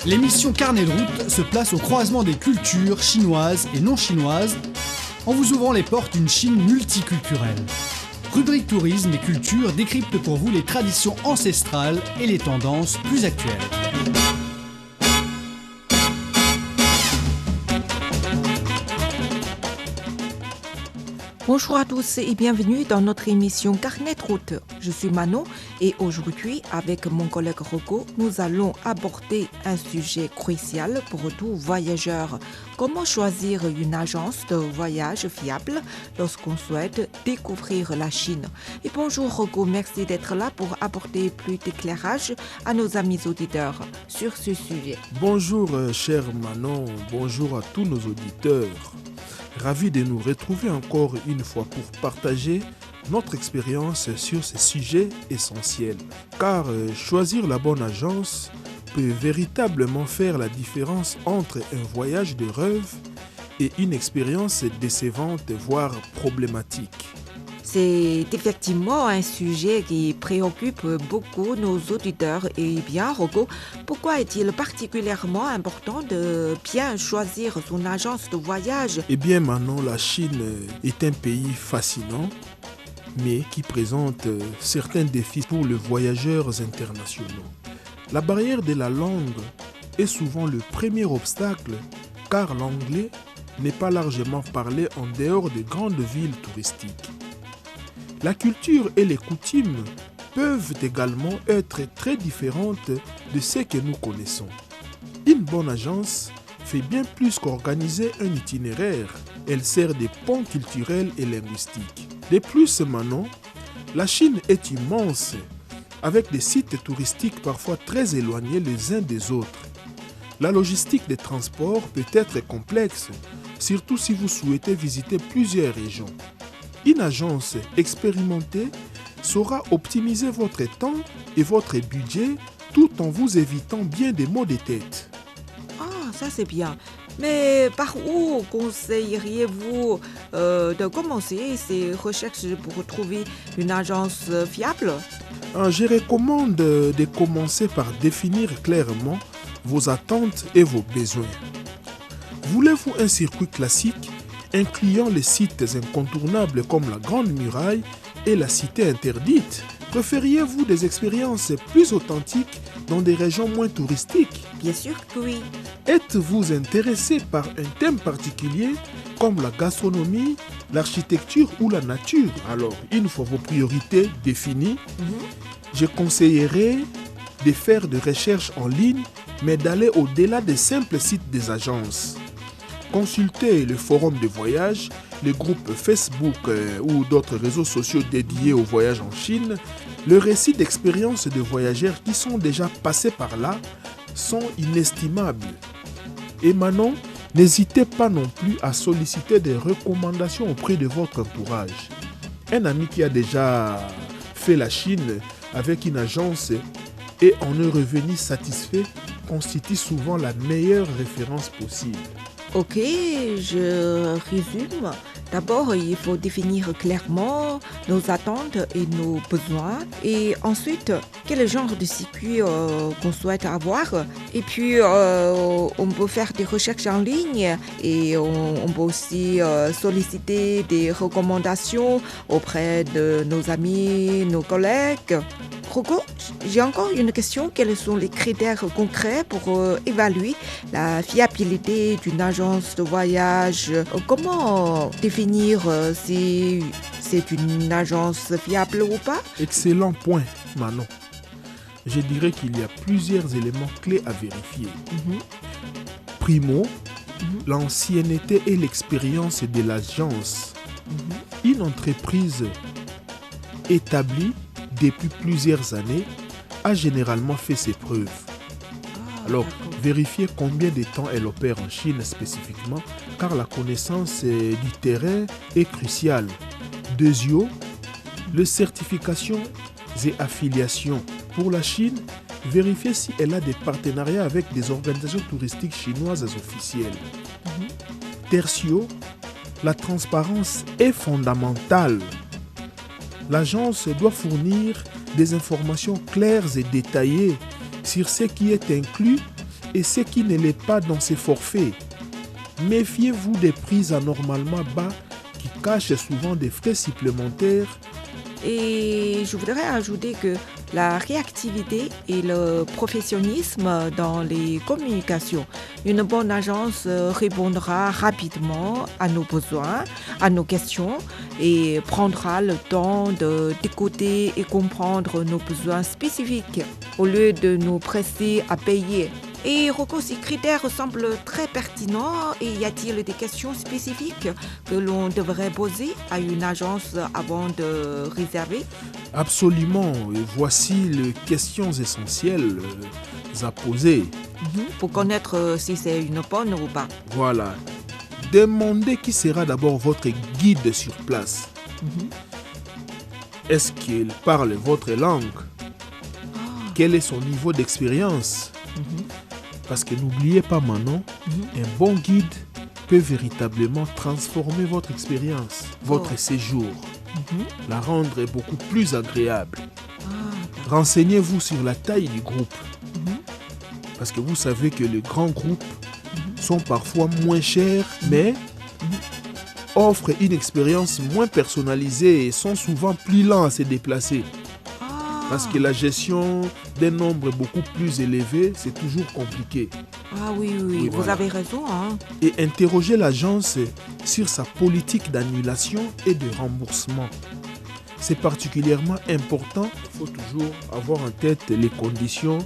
L'émission Carnet de route se place au croisement des cultures chinoises et non chinoises en vous ouvrant les portes d'une Chine multiculturelle. Rubrique tourisme et culture décrypte pour vous les traditions ancestrales et les tendances plus actuelles. Bonjour à tous et bienvenue dans notre émission Carnet de route. Je suis Manon et aujourd'hui, avec mon collègue Rocco, nous allons aborder un sujet crucial pour tout voyageur. Comment choisir une agence de voyage fiable lorsqu'on souhaite découvrir la Chine? Et bonjour Rocco, merci d'être là pour apporter plus d'éclairage à nos amis auditeurs sur ce sujet. Bonjour cher Manon, bonjour à tous nos auditeurs. Ravi de nous retrouver encore une fois pour partager notre expérience sur ces sujets essentiels. Car choisir la bonne agence peut véritablement faire la différence entre un voyage de rêve et une expérience décevante, voire problématique. C'est effectivement un sujet qui préoccupe beaucoup nos auditeurs. Et bien, Rocco, pourquoi est-il particulièrement important de bien choisir son agence de voyage? Eh bien, Manon, la Chine est un pays fascinant, mais qui présente certains défis pour les voyageurs internationaux. La barrière de la langue est souvent le premier obstacle, car l'anglais n'est pas largement parlé en dehors des grandes villes touristiques. La culture et les coutumes peuvent également être très différentes de ce que nous connaissons. Une bonne agence fait bien plus qu'organiser un itinéraire. Elle sert de pont culturel et linguistique. De plus, Manon, la Chine est immense, avec des sites touristiques parfois très éloignés les uns des autres. La logistique des transports peut être complexe, surtout si vous souhaitez visiter plusieurs régions. Une agence expérimentée saura optimiser votre temps et votre budget tout en vous évitant bien des maux de tête. Ah, ça c'est bien. Mais par où conseilleriez-vous de commencer ces recherches pour trouver une agence fiable? Je recommande de commencer par définir clairement vos attentes et vos besoins. Voulez-vous un circuit classique incluant les sites incontournables comme la Grande Muraille et la Cité interdite? Préfériez-vous des expériences plus authentiques dans des régions moins touristiques? Bien sûr que oui. Êtes-vous intéressé par un thème particulier comme la gastronomie, l'architecture ou la nature? Alors, une fois vos priorités définies, je conseillerais de faire des recherches en ligne, mais d'aller au-delà des simples sites des agences. Consultez le forum de voyage, les groupes Facebook ou d'autres réseaux sociaux dédiés au voyage en Chine. Le récit d'expériences de voyageurs qui sont déjà passés par là sont inestimables. Et Manon, n'hésitez pas non plus à solliciter des recommandations auprès de votre entourage. Un ami qui a déjà fait la Chine avec une agence et en est revenu satisfait constitue souvent la meilleure référence possible. Ok, je résume. D'abord, il faut définir clairement nos attentes et nos besoins. Et ensuite, quel genre de circuit qu'on souhaite avoir. Et puis, on peut faire des recherches en ligne et on peut aussi solliciter des recommandations auprès de nos amis, nos collègues. Rocco, j'ai encore une question. Quels sont les critères concrets pour évaluer la fiabilité d'une agence de voyage? Comment définir si c'est une agence fiable ou pas? Excellent point, Manon. Je dirais qu'il y a plusieurs éléments clés à vérifier. Primo, l'ancienneté et l'expérience de l'agence. Une entreprise établie depuis plusieurs années a généralement fait ses preuves. Alors, vérifiez combien de temps elle opère en Chine spécifiquement, car la connaissance du terrain est cruciale. Deuxièmement, les certifications et affiliations. Pour la Chine, vérifiez si elle a des partenariats avec des organisations touristiques chinoises officielles. Tertio, la transparence est fondamentale. L'agence doit fournir des informations claires et détaillées sur ce qui est inclus et ce qui ne l'est pas dans ces forfaits. Méfiez-vous des prix anormalement bas qui cachent souvent des frais supplémentaires. Et je voudrais ajouter que la réactivité et le professionnalisme dans les communications. Une bonne agence répondra rapidement à nos besoins, à nos questions et prendra le temps d'écouter et comprendre nos besoins spécifiques au lieu de nous presser à payer. Et Rocco, ces critères semblent très pertinents. Et y a-t-il des questions spécifiques que l'on devrait poser à une agence avant de réserver? Absolument. Et voici les questions essentielles à poser. Pour connaître si c'est une bonne ou pas. Voilà. Demandez qui sera d'abord votre guide sur place. Est-ce qu'il parle votre langue? Quel est son niveau d'expérience? Parce que n'oubliez pas maintenant, un bon guide peut véritablement transformer votre expérience, votre séjour, la rendre beaucoup plus agréable. Renseignez-vous sur la taille du groupe. Parce que vous savez que les grands groupes sont parfois moins chers, mais offrent une expérience moins personnalisée et sont souvent plus lents à se déplacer. Parce que la gestion d'un nombre beaucoup plus élevé, c'est toujours compliqué. Ah oui, Et vous voilà. avez raison. Et interrogez l'agence sur sa politique d'annulation et de remboursement. C'est particulièrement important. Il faut toujours avoir en tête les conditions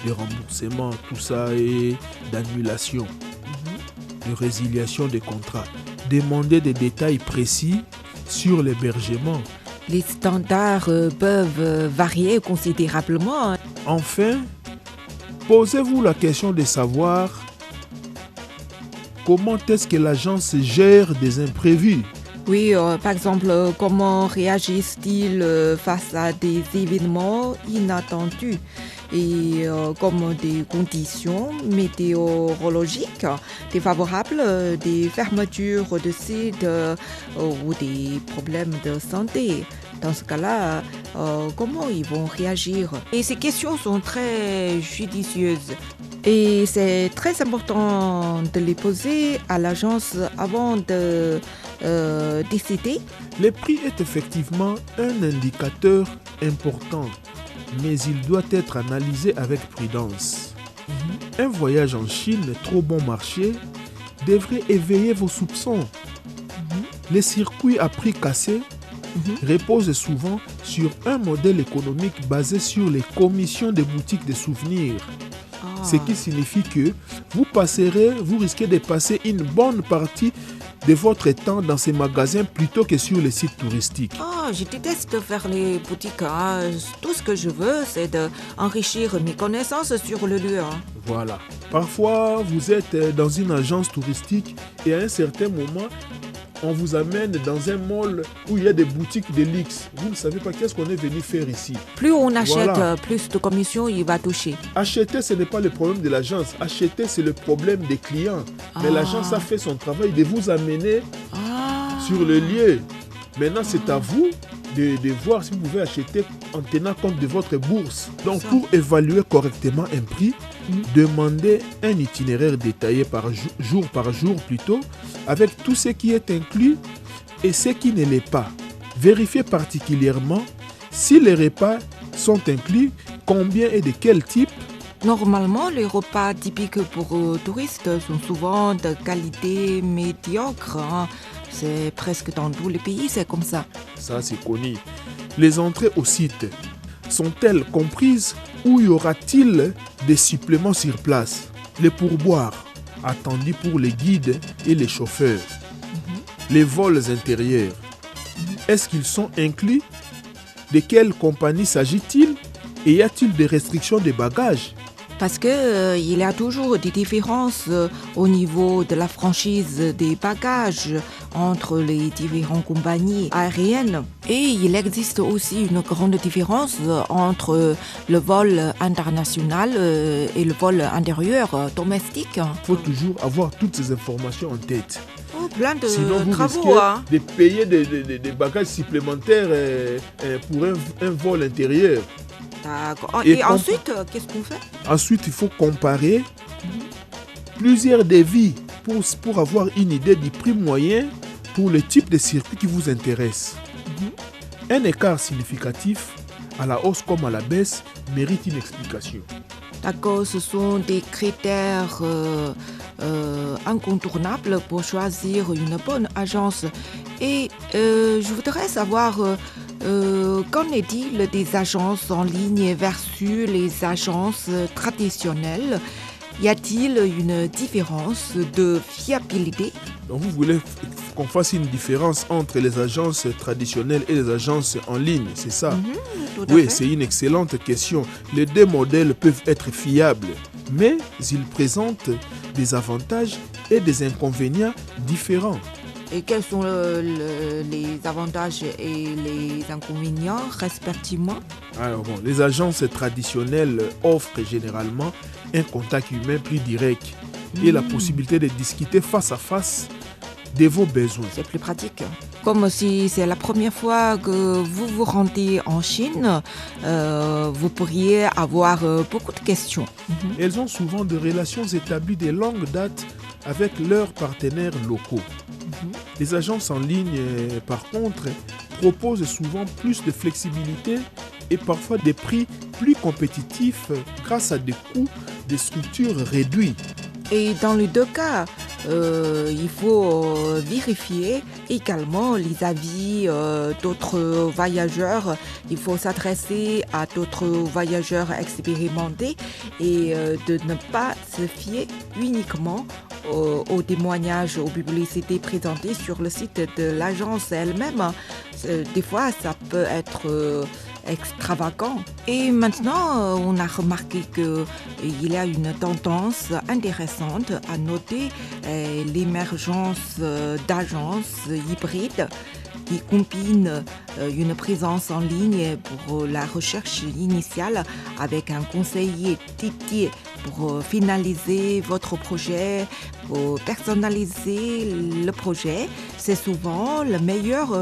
de remboursement, tout ça, et d'annulation, de résiliation des contrats. Demandez des détails précis sur l'hébergement. Les standards peuvent varier considérablement. Enfin, posez-vous la question de savoir comment est-ce que l'agence gère des imprévus. Oui, par exemple, comment réagissent-ils face à des événements inattendus et comme des conditions météorologiques défavorables, des fermetures de sites ou des problèmes de santé. Dans ce cas-là, comment ils vont réagir? Et ces questions sont très judicieuses. Et c'est très important de les poser à l'agence avant de décider. Le prix est effectivement un indicateur important, mais il doit être analysé avec prudence. Un voyage en Chine trop bon marché devrait éveiller vos soupçons. Les circuits à prix cassés reposent souvent sur un modèle économique basé sur les commissions des boutiques de souvenirs. Ce qui signifie que vous risquez de passer une bonne partie de votre temps dans ces magasins plutôt que sur les sites touristiques. Je déteste faire les boutiques. Tout ce que je veux, c'est d'enrichir mes connaissances sur le lieu. Voilà. Parfois, vous êtes dans une agence touristique et à un certain moment, on vous amène dans un mall où il y a des boutiques de luxe. Vous ne savez pas qu'est-ce qu'on est venu faire ici. Plus on achète, Voilà. plus de commissions il va toucher. Acheter, ce n'est pas le problème de l'agence. Acheter, c'est le problème des clients. Mais l'agence a fait son travail de vous amener sur le lieu. Maintenant, c'est à vous de voir si vous pouvez acheter en tenant compte de votre bourse. Donc, pour évaluer correctement un prix, demandez un itinéraire détaillé jour par jour plutôt, avec tout ce qui est inclus et ce qui ne l'est pas. Vérifiez particulièrement si les repas sont inclus, combien et de quel type. Normalement, les repas typiques pour touristes sont souvent de qualité médiocre. C'est presque dans tous les pays, c'est comme ça. Ça, c'est connu. Les entrées au site sont-elles comprises ou y aura-t-il des suppléments sur place? Les pourboires attendus pour les guides et les chauffeurs. Les vols intérieurs. Est-ce qu'ils sont inclus? De quelle compagnie s'agit-il? Et y a-t-il des restrictions de bagages? Parce que il y a toujours des différences au niveau de la franchise des bagages entre les différentes compagnies aériennes. Et il existe aussi une grande différence entre le vol international et le vol intérieur domestique. Il faut toujours avoir toutes ces informations en tête. Plein de Sinon, vous travaux. risquez de payer des bagages supplémentaires pour un vol intérieur. D'accord. Et Et ensuite, qu'est-ce qu'on fait? Ensuite, il faut comparer plusieurs devis pour avoir une idée du prix moyen pour le type de circuit qui vous intéresse. Un écart significatif, à la hausse comme à la baisse, mérite une explication. D'accord, ce sont des critères incontournables pour choisir une bonne agence. Et je voudrais savoir, qu'en est-il des agences en ligne versus les agences traditionnelles? Y a-t-il une différence de fiabilité? Donc vous voulez qu'on fasse une différence entre les agences traditionnelles et les agences en ligne, c'est ça? Tout à Oui, fait. c'est une excellente question. Les deux modèles peuvent être fiables, mais ils présentent des avantages et des inconvénients différents. Et quels sont les avantages et les inconvénients respectivement? Alors bon, les agences traditionnelles offrent généralement un contact humain plus direct et la possibilité de discuter face à face de vos besoins. C'est plus pratique. Comme si c'est la première fois que vous vous rendez en Chine, vous pourriez avoir beaucoup de questions. Elles ont souvent des relations établies de longue date avec leurs partenaires locaux. Les agences en ligne, par contre, proposent souvent plus de flexibilité et parfois des prix plus compétitifs grâce à des coûts de structure réduits. Et dans les deux cas, il faut vérifier également les avis d'autres voyageurs. Il faut s'adresser à d'autres voyageurs expérimentés et de ne pas se fier uniquement aux témoignages, aux publicités présentées sur le site de l'agence elle-même. Des fois, ça peut être extravagant. Et maintenant, on a remarqué qu'il y a une tendance intéressante à noter l'émergence d'agences hybrides qui combinent une présence en ligne pour la recherche initiale avec un conseiller dédié pour finaliser votre projet, pour personnaliser le projet. C'est souvent le meilleur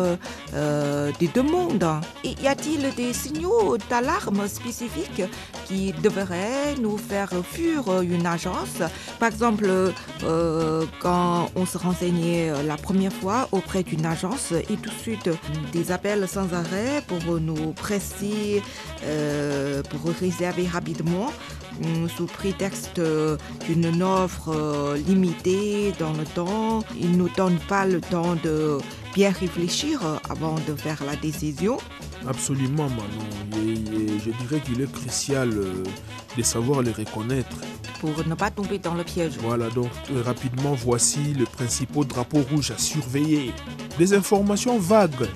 des deux mondes. Et y a-t-il des signaux d'alarme spécifiques qui devraient nous faire fuir une agence? Par exemple, quand on se renseignait la première fois auprès d'une agence et tout de suite des appels sans arrêt pour nous presser, pour réserver rapidement sous prétexte d'une offre limitée dans le temps. Ils ne nous donnent pas le temps de bien réfléchir avant de faire la décision. Absolument, Manon. Et je dirais qu'il est crucial de savoir les reconnaître. Pour ne pas tomber dans le piège. Voilà, donc rapidement, voici le principal drapeau rouge à surveiller. Des informations vagues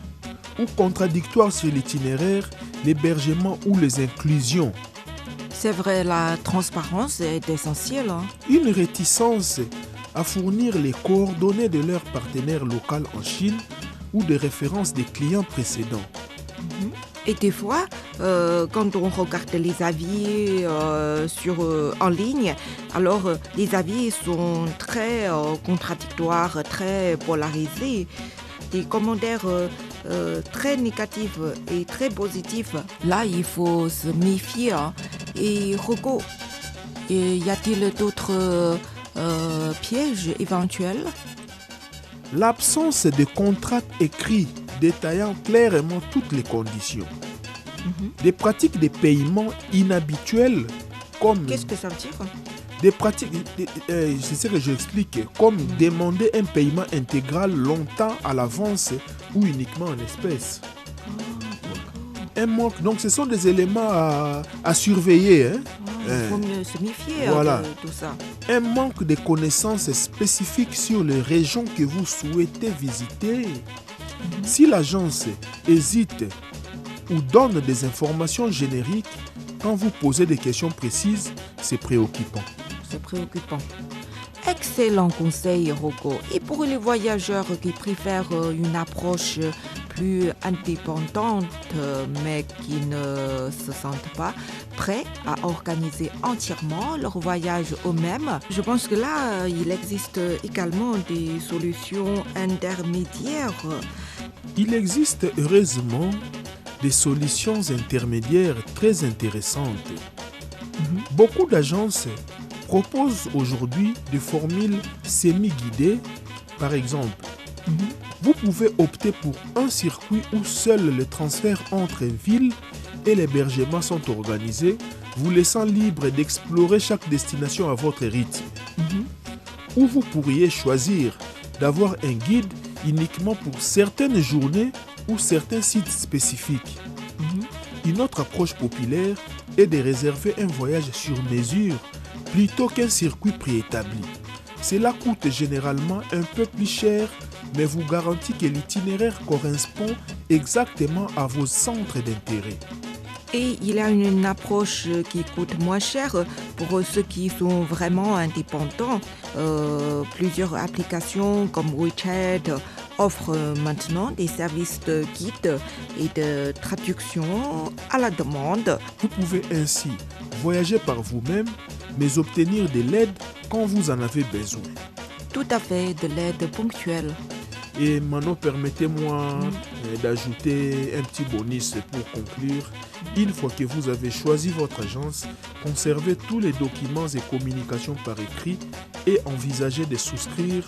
ou contradictoires sur l'itinéraire, l'hébergement ou les inclusions. C'est vrai, la transparence est essentielle. Une réticence à fournir les coordonnées de leur partenaire local en Chine ou des références des clients précédents. Et des fois, quand on regarde les avis en ligne, alors les avis sont très contradictoires, très polarisés. Des commentaires très négatifs et très positifs. Là, il faut se méfier. Et Rocco, y a-t-il d'autres pièges éventuels? L'absence de contrat écrit détaillant clairement toutes les conditions. Des pratiques de paiement inhabituelles comme... Qu'est-ce que ça veut dire? Des pratiques, c'est ce que j'explique, comme demander un paiement intégral longtemps à l'avance ou uniquement en espèces. Un manque, donc ce sont des éléments à surveiller. Il faut mieux se méfier Voilà. de tout ça. Un manque de connaissances spécifiques sur les régions que vous souhaitez visiter. Si l'agence hésite ou donne des informations génériques, quand vous posez des questions précises, c'est préoccupant. C'est préoccupant. Excellent conseil, Rocco. Et pour les voyageurs qui préfèrent une approche plus indépendante, mais qui ne se sentent pas prêts à organiser entièrement leur voyage eux-mêmes, je pense que là, il existe également des solutions intermédiaires. Il existe heureusement des solutions intermédiaires très intéressantes. Beaucoup d'agences propose aujourd'hui des formules semi-guidées. Par exemple, vous pouvez opter pour un circuit où seul le transfert entre villes et l'hébergement sont organisés, vous laissant libre d'explorer chaque destination à votre rythme. Ou vous pourriez choisir d'avoir un guide uniquement pour certaines journées ou certains sites spécifiques. Une autre approche populaire est de réserver un voyage sur mesure plutôt qu'un circuit préétabli. Cela coûte généralement un peu plus cher, mais vous garantit que l'itinéraire correspond exactement à vos centres d'intérêt. Et il y a une approche qui coûte moins cher pour ceux qui sont vraiment indépendants. Plusieurs applications comme WeChat offrent maintenant des services de guide et de traduction à la demande. Vous pouvez ainsi voyager par vous-même, mais obtenir de l'aide quand vous en avez besoin. Tout à fait, de l'aide ponctuelle. Et maintenant, permettez-moi d'ajouter un petit bonus pour conclure. Une fois que vous avez choisi votre agence, conservez tous les documents et communications par écrit et envisagez de souscrire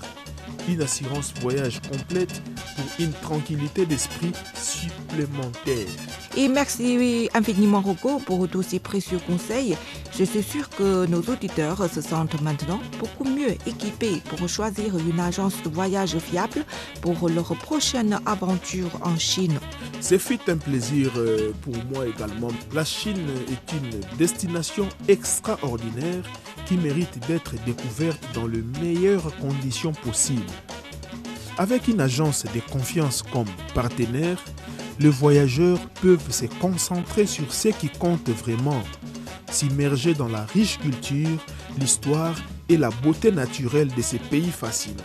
une assurance voyage complète pour une tranquillité d'esprit supplémentaire. Et merci infiniment Rocco pour tous ces précieux conseils. Je suis sûre que nos auditeurs se sentent maintenant beaucoup mieux équipés pour choisir une agence de voyage fiable pour leur prochaine aventure en Chine. Ce fut un plaisir pour moi également. La Chine est une destination extraordinaire qui mérite d'être découverte dans les meilleures conditions possibles. Avec une agence de confiance comme partenaire, les voyageurs peuvent se concentrer sur ce qui compte vraiment, s'immerger dans la riche culture, l'histoire et la beauté naturelle de ces pays fascinants.